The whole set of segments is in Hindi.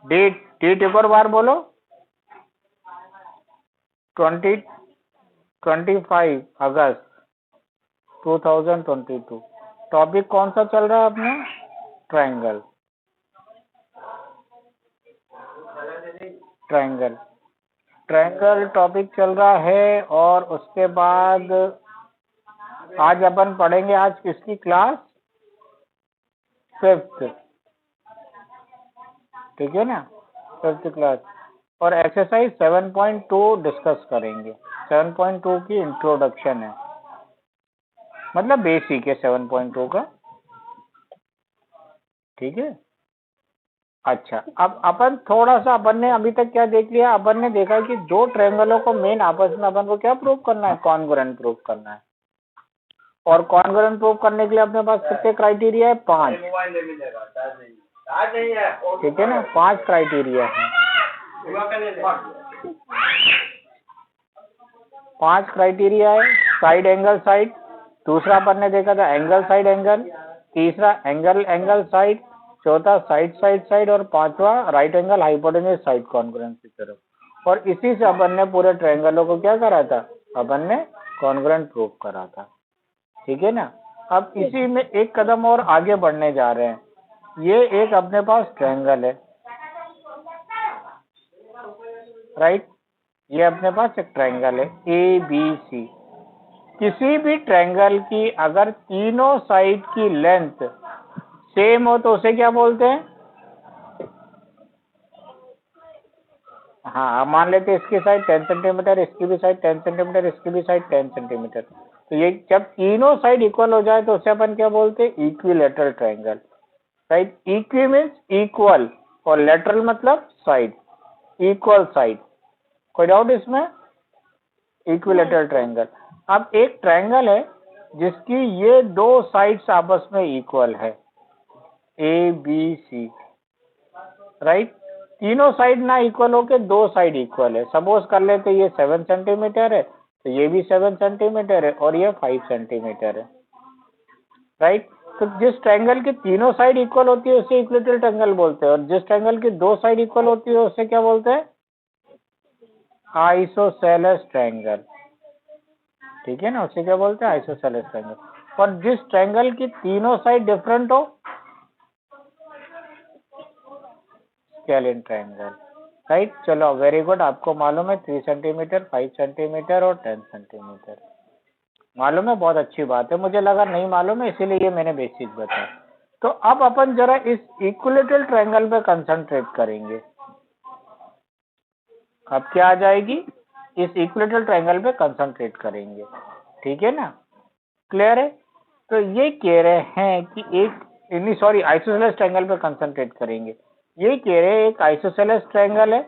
डेट डेट एक और बार बोलो। 25 अगस्त 2022। टॉपिक कौन सा चल रहा है अपना? ट्रायंगल। ट्रायंगल ट्रायंगल टॉपिक चल रहा है। और उसके बाद आज अपन पढ़ेंगे, आज किसकी क्लास? 5th, ठीक है ना, 5th क्लास। और एक्सरसाइज 7.2 डिस्कस करेंगे। 7.2 की इंट्रोडक्शन है, मतलब बेसिक है 7.2 का, ठीक है। अच्छा, अब अपन थोड़ा सा, अपन ने अभी तक क्या देख लिया? अपन ने देखा कि दो ट्रायंगलों को मेन आपस में अपन को क्या प्रूव करना है? कॉन्ग्रुएंट प्रूव करना है। और कॉन्ग्रुएंट प्रूव करने के लिए अपने पास कितने क्राइटेरिया है? 5, ठीक है ना, 5 क्राइटेरिया है। 5 क्राइटेरिया है। साइड एंगल साइड, दूसरा अपन ने देखा था एंगल साइड एंगल, तीसरा एंगल एंगल साइड, चौथा साइड साइड साइड, और पांचवा right angle hypotenuse side congruence की तरफ। और इसी से अपन ने पूरे ट्रायंगलों को क्या करा था? अपन ने कॉन्ग्रुएंट प्रूव करा था, ठीक है ना। अब इसी में एक कदम और आगे बढ़ने जा रहे हैं। ये एक अपने पास ट्रायंगल है, राइट। ये अपने पास एक ट्रायंगल है ABC। किसी भी ट्रायंगल की अगर तीनों साइड की लेंथ सेम हो तो उसे क्या बोलते हैं? हाँ, मान लेते हैं इसकी साइड 10 सेंटीमीटर, इसकी भी साइड 10 सेंटीमीटर, इसकी भी साइड 10 सेंटीमीटर। तो ये जब तीनों साइड इक्वल हो जाए तो उसे अपन क्या बोलते हैं? Equilateral triangle, right. Equi means equal, और लेटरल मतलब साइड, इक्वल साइड। कोई डाउट इसमें? Equilateral triangle. अब एक ट्रायंगल है जिसकी ये दो साइड्स आपस में इक्वल है, ABC, राइट। तीनों साइड ना इक्वल हो के दो साइड इक्वल है। सपोज कर लेते ये 7 सेंटीमीटर है, तो ये भी 7 सेंटीमीटर है, और ये 5 सेंटीमीटर है, राइट। तो जिस ट्रायंगल की तीनों साइड इक्वल होती है उसे इक्विलैटरल ट्रायंगल बोलते हैं, और जिस ट्रायंगल की दो साइड इक्वल होती है उसे क्या बोलते हैं? आइसोसेलेस ट्रायंगल, ठीक है ना, उसे क्या बोलते हैं? Isosceles triangle. और जिस ट्रायंगल की तीनों साइड डिफरेंट हो, स्केलिन ट्रायंगल, राइट। चलो, वेरी गुड। आपको मालूम है 3 सेंटीमीटर, 5 सेंटीमीटर और 10 सेंटीमीटर मालूम है, बहुत अच्छी बात है। मुझे लगा नहीं मालूम है, इसीलिए ये मैंने बेसिक बताया। तो अब अपन जरा इस इक्विलैटरल ट्रायंगल पे कंसंट्रेट करेंगे। अब क्या आ जाएगी? इस इक्विलैटरल ट्रायंगल पे कंसंट्रेट करेंगे, ठीक है ना, क्लियर है। तो ये कह रहे हैं कि आइसोसेलेस ट्रायंगल पे कंसंट्रेट करेंगे। ये कह रहे हैं एक आइसोसेलेस ट्रायंगल है।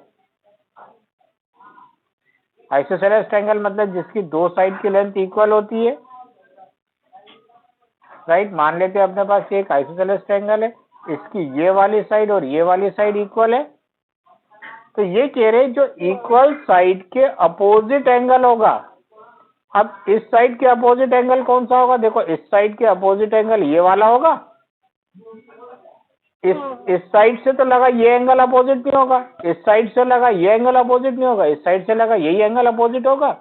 आइसोसेलेस ट्रायंगल मतलब जिसकी दो साइड की लेंथ इक्वल होती है, राइट। मान लेते हैं अपने पास एक आइसोसेलेस ट्रायंगल है, इसकी ये वाली साइड और ये वाली साइड इक्वल है। तो ये कह रहे हैं जो इक्वल साइड के अपोजिट एंगल होगा। अब इस साइड के अपोजिट एंगल कौन सा होगा? देखो, इस साइड के अपोजिट एंगल ये वाला होगा। इस साइड से तो लगा ये एंगल अपोजिट नहीं होगा, इस साइड से लगा ये एंगल अपोजिट नहीं होगा, इस साइड से लगा यही एंगल अपोजिट होगा।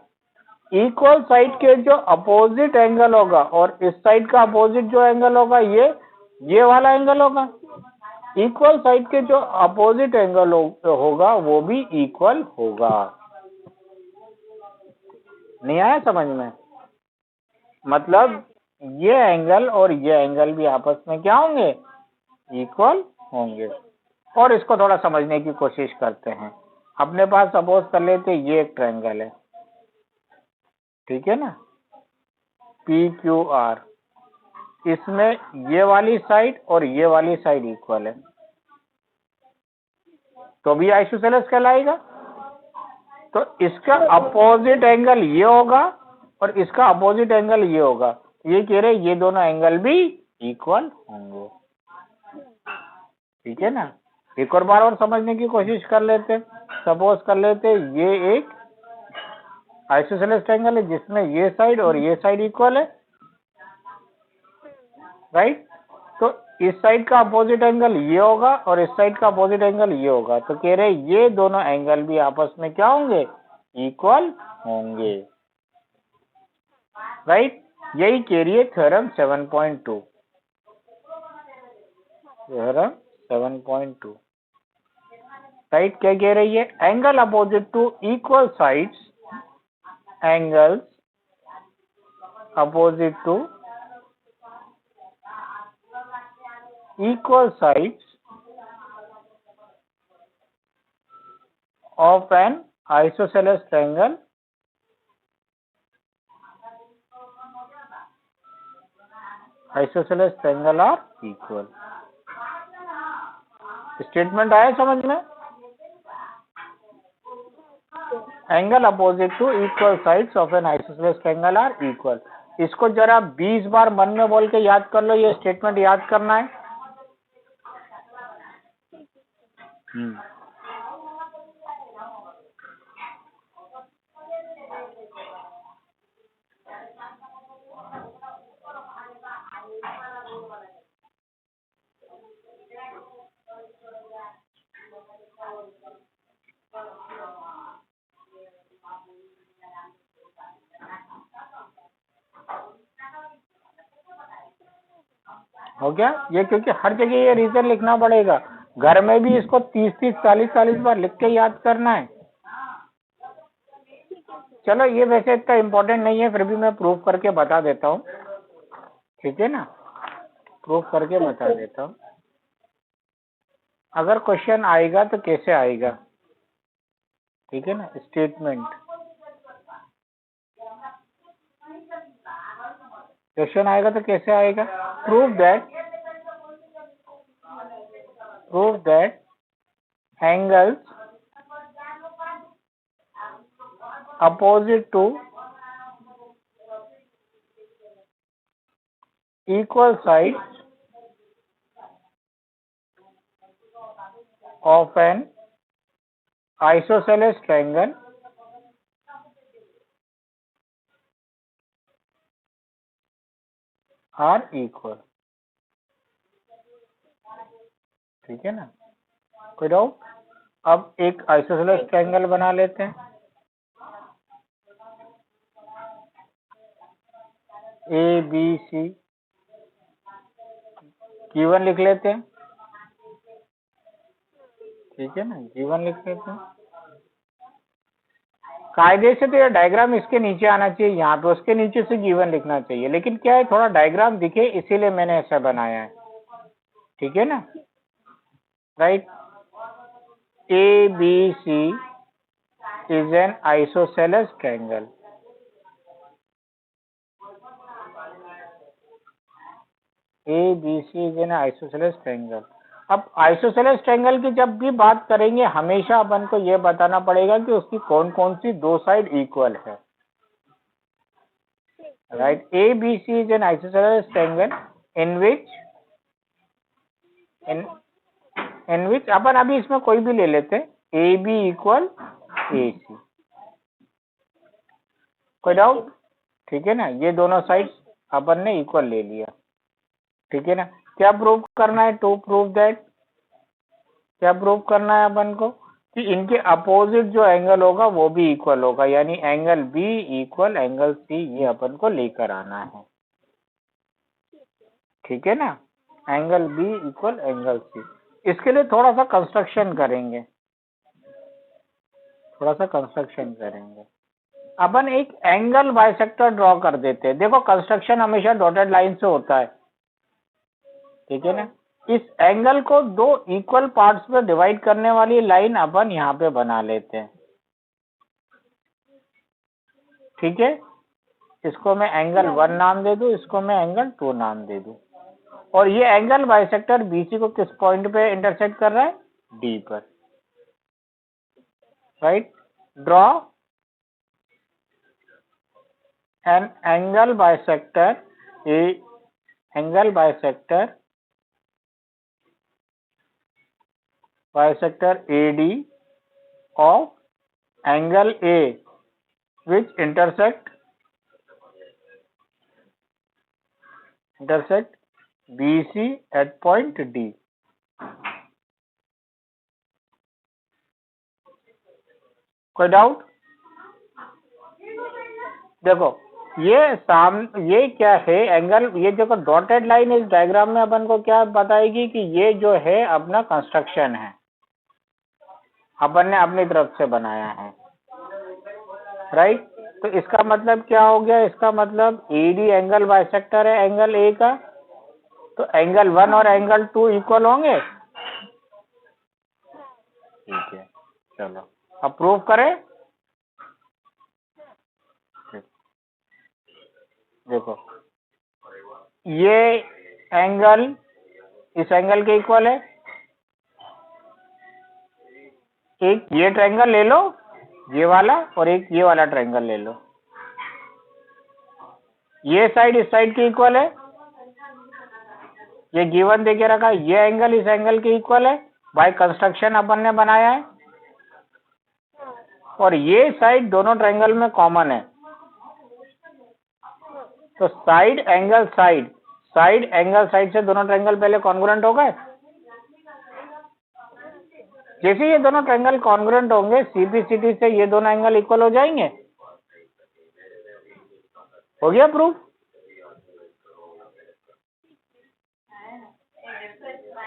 इक्वल साइड के जो अपोजिट एंगल होगा और इस साइड का अपोजिट जो एंगल होगा ये वाला एंगल होगा। इक्वल साइड के जो अपोजिट एंगल होगा वो भी इक्वल होगा। नहीं आया समझ में? मतलब ये एंगल और ये एंगल भी आपस में क्या होंगे? इक्वल होंगे। और इसको थोड़ा समझने की कोशिश करते हैं। अपने पास सपोज कर लेते ये एक ट्रायंगल है, ठीक है ना, PQR। इसमें ये वाली साइड और ये वाली साइड इक्वल है, तो भी आइसोसेलेस कहलाएगा। तो इसका अपोजिट एंगल ये होगा और इसका अपोजिट एंगल ये होगा। ये कह रहे ये दोनों एंगल भी इक्वल होंगे, ठीक है ना। एक और बार और समझने की कोशिश कर लेते। सपोज कर लेते ये एक आइसोसेलेस ट्रायंगल है जिसमें ये साइड और ये साइड इक्वल है, राइट। तो इस साइड का अपोजिट एंगल ये होगा और इस साइड का अपोजिट एंगल ये होगा, तो कह रहे ये दोनों एंगल भी आपस में क्या होंगे, इक्वल होंगे, राइट। यही कह रही है थ्योरम 7.2, थ्योरम 7.2, राइट। क्या कह रही है, angle opposite to equal sides, angles opposite to equal sides of an isosceles triangle are equal। Statement आया समझ में, angle opposite to equal sides of an isosceles triangle are equal. इसको जरा 20 बार मन में बोल के याद कर लो, ये स्टेटमेंट याद करना है। हो गया ये, क्योंकि हर जगह ये रीजन लिखना पड़ेगा, घर में भी इसको 30-30, 40-40 बार लिख के याद करना है। चलो ये वैसे इतना इम्पोर्टेंट नहीं है, फिर भी मैं प्रूफ करके बता देता हूँ, ठीक है ना, प्रूफ करके बता देता हूँ। अगर क्वेश्चन आएगा तो कैसे आएगा, ठीक है ना, स्टेटमेंट, क्वेश्चन आएगा तो कैसे आएगा, prove that angles opposite to equal sides of an isosceles triangle are equal। ठीक है ना, कोई डाउट। अब एक आइसोसेलेस ट्रायंगल बना लेते हैं, ए बी सी, G1 लिख लेते हैं, ठीक है ना, G1 लिख लेते हैं। कायदे से तो ये डायग्राम इसके नीचे आना चाहिए, यहाँ पे उसके नीचे से G1 लिखना चाहिए, लेकिन क्या है थोड़ा डायग्राम दिखे इसीलिए मैंने ऐसा बनाया है, ठीक है ना, right. A B C is an isosceles triangle, A B C is an isosceles triangle. अब आइसोसेलेस ट्रायंगल की जब भी बात करेंगे हमेशा अपन को यह बताना पड़ेगा कि उसकी कौन कौन सी दो साइड इक्वल है, right. A B C is an isosceles triangle in which अपन अभी इसमें कोई भी ले लेते हैं, ए बी इक्वल ए सी, कोई डाउट, ठीक है ना, ये दोनों साइड अपन ने इक्वल ले लिया, ठीक है ना। क्या प्रूव करना है, टू प्रूव दैट, क्या प्रूव करना है अपन को कि इनके अपोजिट जो एंगल होगा वो भी इक्वल होगा, यानी angle B equal angle C, ये अपन को लेकर आना है, ठीक है ना, angle B equal angle C. इसके लिए थोड़ा सा कंस्ट्रक्शन करेंगे, अपन एक एंगल बाइसेक्टर ड्रॉ कर देते हैं। देखो कंस्ट्रक्शन हमेशा डॉटेड लाइन से होता है, ठीक है ना। इस एंगल को दो इक्वल पार्ट्स में डिवाइड करने वाली लाइन अपन यहाँ पे बना लेते हैं, ठीक है। इसको मैं एंगल 1 नाम दे दूं, इसको मैं एंगल 2 नाम दे दूं, और ये एंगल बाइसेक्टर बीसी को किस पॉइंट पे इंटरसेक्ट कर रहा है, डी पर, right. Draw an angle bisector AD of angle A which intersect BC at point D। कोई डाउट? देखो ये क्या है एंगल, ये देखो डॉटेड लाइन इस डायग्राम में अपन को क्या बताएगी कि ये जो है अपना कंस्ट्रक्शन है, अपन ने अपनी तरफ से बनाया है, राइट। तो इसका मतलब क्या हो गया, इसका मतलब ED एंगल बाइसेक्टर है एंगल ए का, तो एंगल 1 और एंगल 2 इक्वल होंगे। ठीक है, चलो अब प्रूव करें। देखो ये एंगल इस एंगल के इक्वल है, एक ये ट्रायंगल ले लो ये वाला, और एक ये वाला ट्रायंगल ले लो, ये साइड इस साइड के इक्वल है, ये गिवन देके रखा है, ये एंगल इस एंगल के इक्वल है, बाय कंस्ट्रक्शन अपन ने बनाया है, और ये साइड दोनों ट्रायंगल में कॉमन है। तो साइड एंगल साइड से दोनों ट्रायंगल पहले कॉन्ग्रुएंट हो गए। जैसे ये दोनों ट्रायंगल कॉन्ग्रुएंट होंगे, CPCT से ये दोनों एंगल इक्वल हो जाएंगे। हो गया प्रूफ?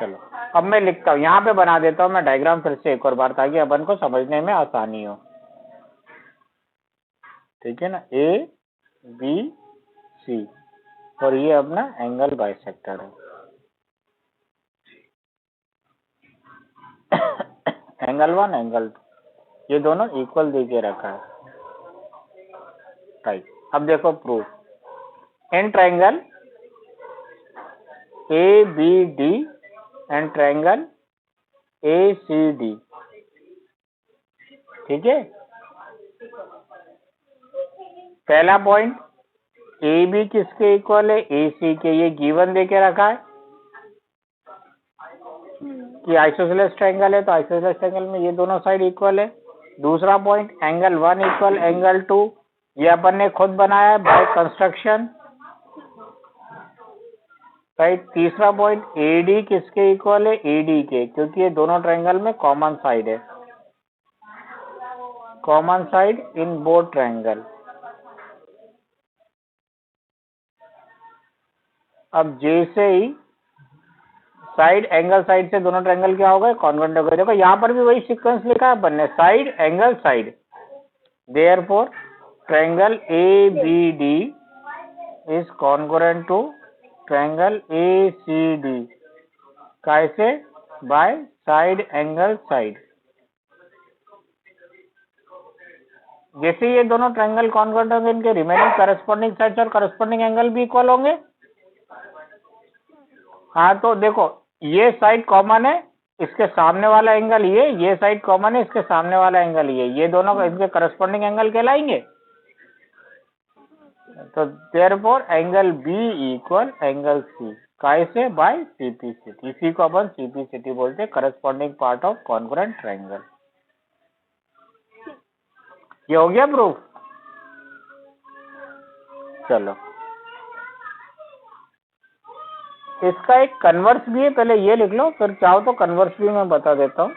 चलो अब मैं लिखता हूँ, यहाँ पे बना देता हूँ मैं डायग्राम फिर से एक और बार, ताकि अपन को समझने में आसानी हो। ठीक है ना, ABC और ये अपना एंगल बाइसेक्टर है। एंगल 1 एंगल 2 ये दोनों इक्वल देके रखा है, राइट। अब देखो proof, in triangle ABD and triangle ACD। ठीक है, पहला पॉइंट AB किसके इक्वल है, AC के, ये गिवन देके रखा है कि आइसोसेलेस ट्रायंगल है, तो आइसोसेलेस ट्रायंगल में ये दोनों साइड इक्वल है। दूसरा पॉइंट एंगल 1 इक्वल एंगल 2, ये अपन ने खुद बनाया है बाय कंस्ट्रक्शन, राइट। तीसरा पॉइंट AD किसके इक्वल है, AD के, क्योंकि ये दोनों ट्रायंगल में कॉमन साइड है, common side in both triangle. अब जैसे ही साइड एंगल साइड से दोनों ट्रायंगल क्या हो गए, कॉन्ग्रुएंट हो गए। देखो यहाँ पर भी वही सीक्वेंस लिखा है अपन ने, side angle side, therefore triangle ABD is congruent to triangle ACD। कैसे? By side angle side. जैसे ये दोनों ट्रायंगल कॉन्ग्रुएंट होंगे, इनके रिमेनिंग करस्पॉन्डिंग साइड्स और करस्पॉन्डिंग एंगल भी इक्वल होंगे। हाँ, तो देखो ये साइड कॉमन है, इसके सामने वाला एंगल ये साइड कॉमन है, इसके सामने वाला एंगल ये दोनों इनके करस्पॉन्डिंग एंगल कहलाएंगे। तो therefore angle B equal angle C, कैसे? By CPCT। इसी को अपन CPCT बोलते हैं, corresponding part of congruent triangle. ये हो गया प्रूफ। चलो इसका एक कन्वर्स भी है, पहले ये लिख लो, फिर चाहो तो कन्वर्स भी मैं बता देता हूँ।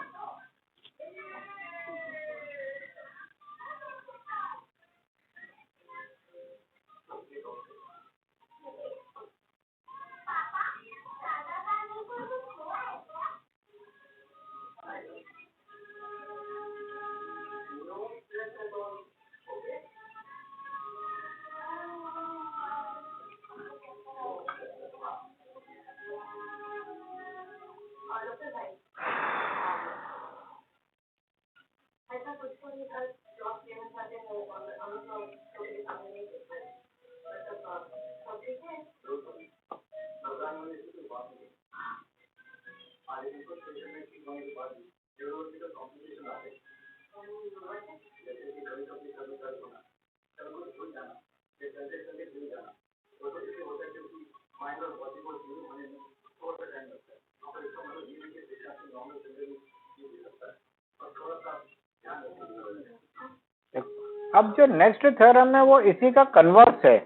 अब जो नेक्स्ट थ्योरम है वो इसी का कन्वर्स है।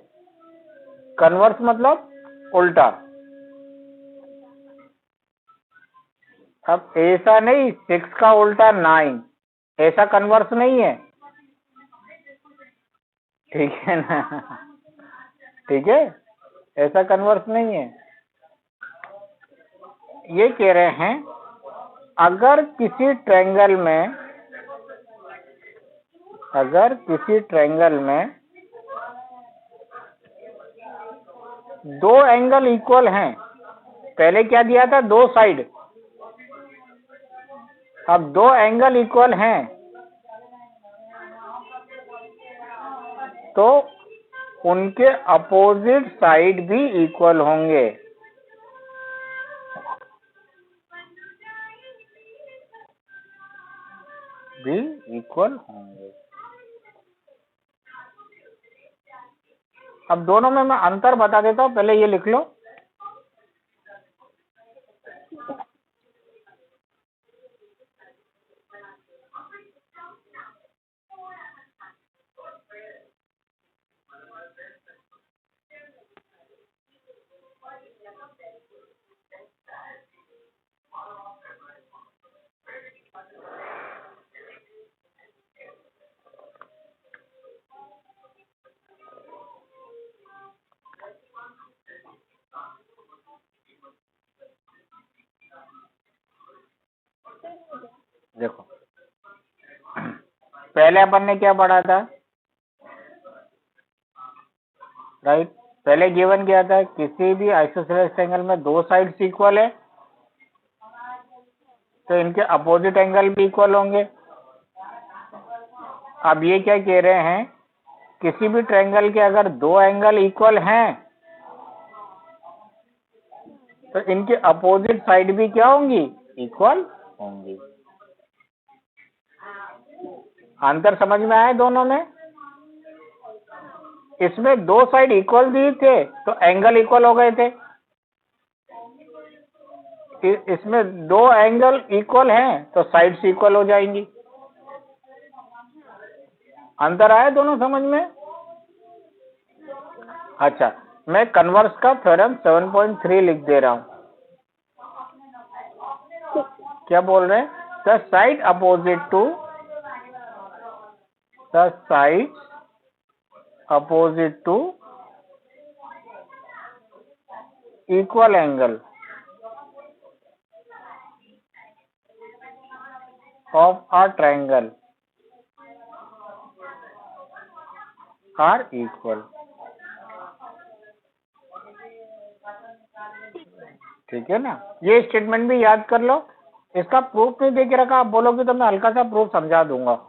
कन्वर्स मतलब उल्टा। अब ऐसा नहीं 6 का उल्टा 9, ऐसा कन्वर्स नहीं है, ठीक है ना। ठीक है, ऐसा कन्वर्स नहीं है। ये कह रहे हैं अगर किसी ट्रायंगल में दो एंगल इक्वल हैं, पहले क्या दिया था, दो साइड, अब दो एंगल इक्वल हैं तो उनके अपोजिट साइड भी इक्वल होंगे। अब दोनों में मैं अंतर बता देता हूं, पहले ये लिख लो। देखो, पहले अपन ने क्या पढ़ा था, राइट, पहले गिवन किया था किसी भी आइसोसेलेस ट्रायंगल में दो साइड्स इक्वल है तो इनके अपोजिट एंगल भी इक्वल होंगे। अब ये क्या कह रहे हैं, किसी भी ट्रायंगल के अगर दो एंगल इक्वल हैं तो इनके अपोजिट साइड भी क्या होंगी, इक्वल होंगी। अंतर समझ में आया दोनों में? इसमें दो साइड इक्वल दिए थे तो एंगल इक्वल हो गए थे, इसमें दो एंगल इक्वल हैं तो साइड्स इक्वल हो जाएंगी। अंतर आया दोनों समझ में? अच्छा, मैं कन्वर्स का थ्योरम 7.3 लिख दे रहा हूं। क्या बोल रहे हैं, the side opposite to equal angle of a triangle are equal। ठीक है ना, ये स्टेटमेंट भी याद कर लो। इसका प्रूफ नहीं दे के रखा, आप बोलोगे तो मैं हल्का सा प्रूफ समझा दूंगा।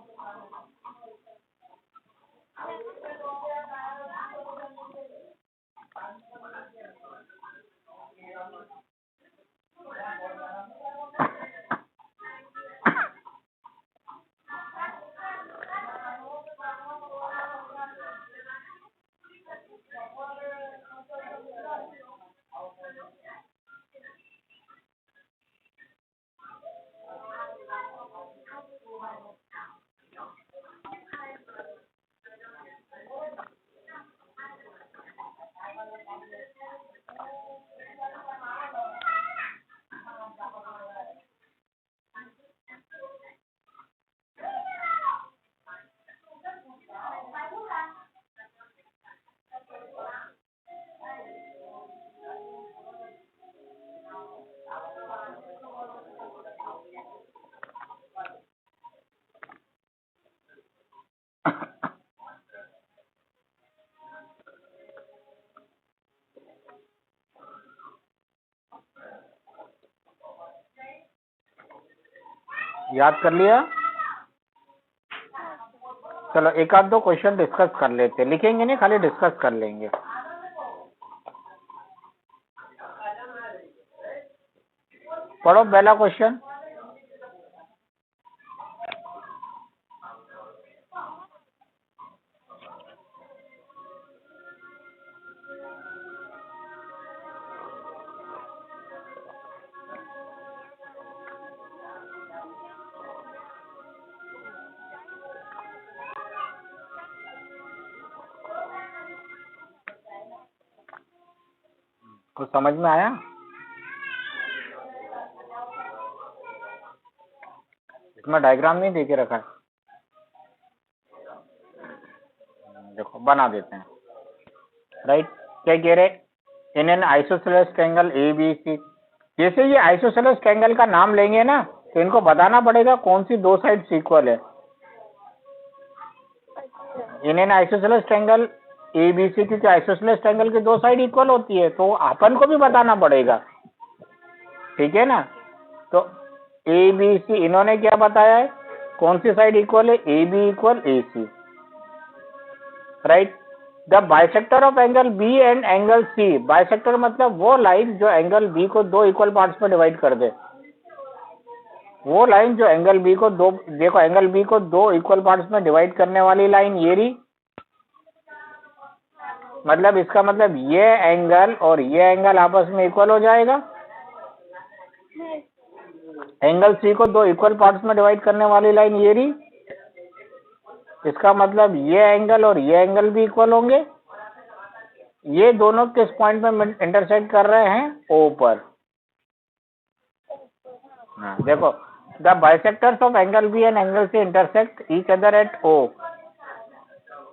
याद कर लिया? चलो एक आध दो क्वेश्चन डिस्कस कर लेते, लिखेंगे नहीं, खाली डिस्कस कर लेंगे। पढ़ो पहला क्वेश्चन। कुछ समझ में आया? इसमें डायग्राम नहीं देके रखा है, देखो बना देते हैं। राइट, क्या कह रहे, in an isosceles triangle A B C, जैसे ये आइसोसेलेस ट्रायंगल का नाम लेंगे ना तो इनको बताना पड़ेगा कौन सी दो साइड्स इक्वल है। In an isosceles triangle A B C, क्योंकि आइसोसेलेस ट्रायंगल की दो साइड इक्वल होती है तो अपन को भी बताना पड़ेगा, ठीक है ना। तो ए बी सी इन्होंने क्या बताया है, कौन सी साइड इक्वल है, A B equal A C. Right, the bisector of angle B and angle C, bisector मतलब वो लाइन जो एंगल बी को दो इक्वल पार्ट्स में डिवाइड कर दे, वो लाइन जो एंगल बी को दो, देखो एंगल बी को दो इक्वल पार्ट्स में डिवाइड करने वाली लाइन ये रही, मतलब इसका मतलब ये एंगल और ये एंगल आपस में इक्वल हो जाएगा। एंगल सी को दो इक्वल पार्ट्स में डिवाइड करने वाली लाइन ये रही, इसका मतलब ये एंगल और ये एंगल भी इक्वल होंगे। ये दोनों किस पॉइंट में इंटरसेक्ट कर रहे हैं, ओ पर। देखो, the bisectors of angle B and angle C intersect each other at O,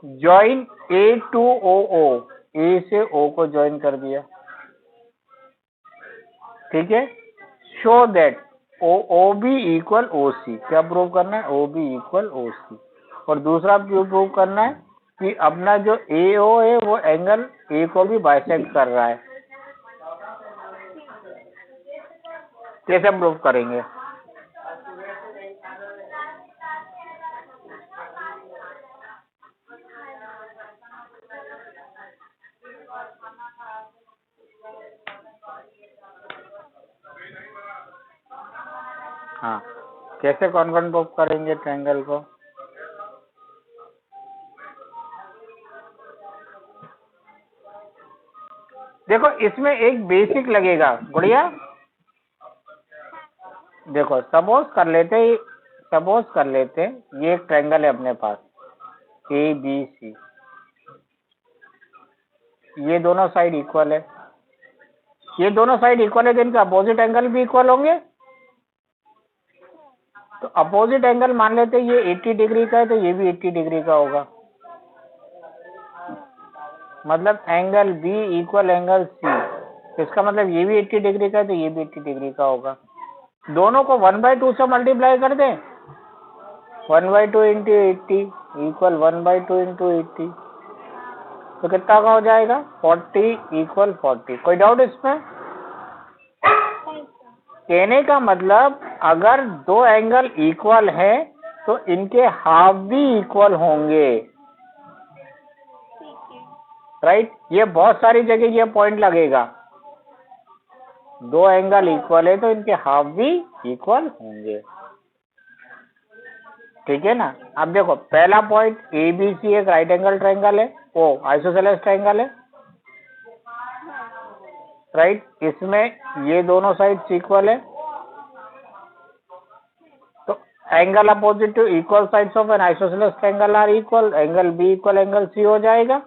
join A to O O, A से ओ को ज्वाइन कर दिया, ठीक है। Show that O B equal O C, क्या प्रूव करना है, ओ बी इक्वल ओ सी। और दूसरा प्रूव करना है कि अपना जो ए ओ है वो एंगल ए को भी बाइसेक्ट कर रहा है। कैसे प्रूव करेंगे, हाँ कैसे कौन कौन प्रूव करेंगे ट्रायंगल को, देखो इसमें एक बेसिक लगेगा गुड़िया। देखो सपोज कर लेते ये एक ट्रायंगल है अपने पास ए बी सी, ये दोनों साइड इक्वल है, ये दोनों साइड इक्वल है तो इनका अपोजिट एंगल भी इक्वल होंगे। तो अपोजिट एंगल मान लेते हैं ये 80 डिग्री का है तो ये भी 80 डिग्री का होगा, मतलब angle B equal angle C, इसका मतलब ये भी 80 डिग्री का है तो ये भी 80 डिग्री का होगा। दोनों को 1/2 से मल्टीप्लाई कर दें, 1/2 इंटू 80 इक्वल 1/2 इंटू 80, तो कितना का हो जाएगा, 40 इक्वल 40। कोई डाउट इसमें? कहने का मतलब अगर दो एंगल इक्वल है तो इनके हाफ भी इक्वल होंगे। राइट, ये बहुत सारी जगह ये पॉइंट लगेगा, दो एंगल इक्वल है तो इनके हाफ भी इक्वल होंगे, ठीक है ना। अब देखो पहला पॉइंट ए बी सी एक राइट एंगल ट्रायंगल है, वो आइसोसेलेस ट्रायंगल है। राइट, इसमें ये दोनों साइड्स इक्वल है तो angle opposite to equal sides of an isosceles triangle are equal, angle B equal angle C हो जाएगा।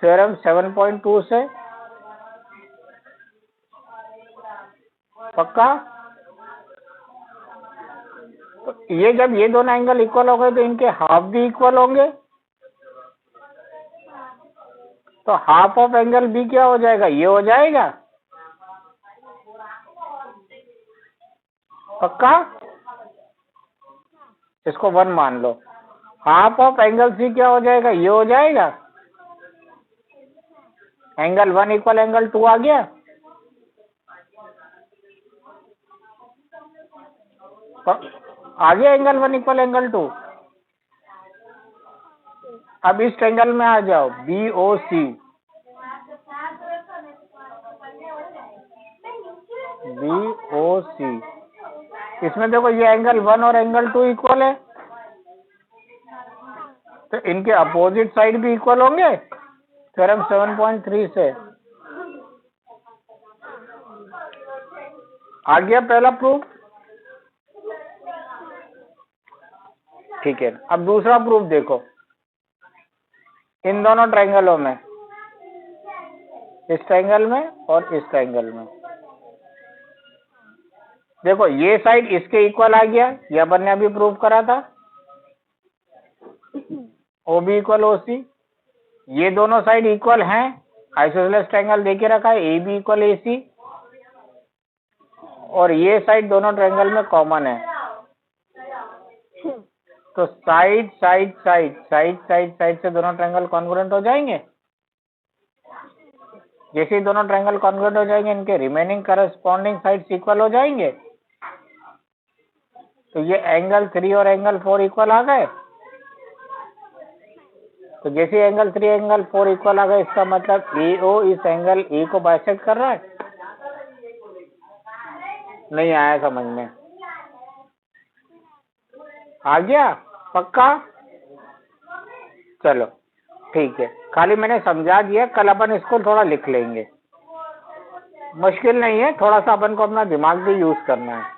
थ्योरम 7.2 से पक्का। तो ये जब ये दोनों एंगल इक्वल हो गए तो इनके हाफ भी इक्वल होंगे, तो हाफ ऑफ एंगल बी क्या हो जाएगा, ये हो जाएगा, पक्का। इसको 1 मान लो, हाफ ऑफ एंगल सी क्या हो जाएगा, ये हो जाएगा, एंगल 1 इक्वल एंगल 2 आ गया। आ गया एंगल 1 इक्वल एंगल 2। अब इस ट्रायंगल में आ जाओ बी ओ सी, बी ओ सी, इसमें देखो ये एंगल 1 और एंगल 2 इक्वल है तो इनके अपोजिट साइड भी इक्वल होंगे, थ्योरम 7.3 से। आ गया पहला प्रूफ, ठीक है। अब दूसरा प्रूफ देखो, इन दोनों ट्रायंगलों में, इस ट्रायंगल में और इस ट्रायंगल में, देखो ये साइड इसके इक्वल आ गया, ये अपन ने अभी प्रूव करा था, ओ बी इक्वल ओ सी। ये दोनों साइड इक्वल हैं, आइसोसेलेस ट्रायंगल देके रखा है, ए बी इक्वल ए सी, और ये साइड दोनों ट्रायंगल में कॉमन है। तो side side side side side side से दोनों ट्रायंगल कॉन्ग्रुएंट हो जाएंगे। जैसे ही दोनों ट्रायंगल कॉन्ग्रुएंट हो जाएंगे, इनके रिमेनिंग करस्पॉन्डिंग साइड्स इक्वल हो जाएंगे। तो ये एंगल 3 और एंगल 4 इक्वल आ गए। तो जैसे एंगल 3 एंगल 4 इक्वल आ गए, इसका मतलब AO इस एंगल ए को बाइसेक्ट कर रहा है। नहीं आया समझ में? आ गया पक्का? चलो ठीक है, खाली मैंने समझा दिया, कल अपन इसको थोड़ा लिख लेंगे। मुश्किल नहीं है, थोड़ा सा अपन को अपना दिमाग भी यूज करना है।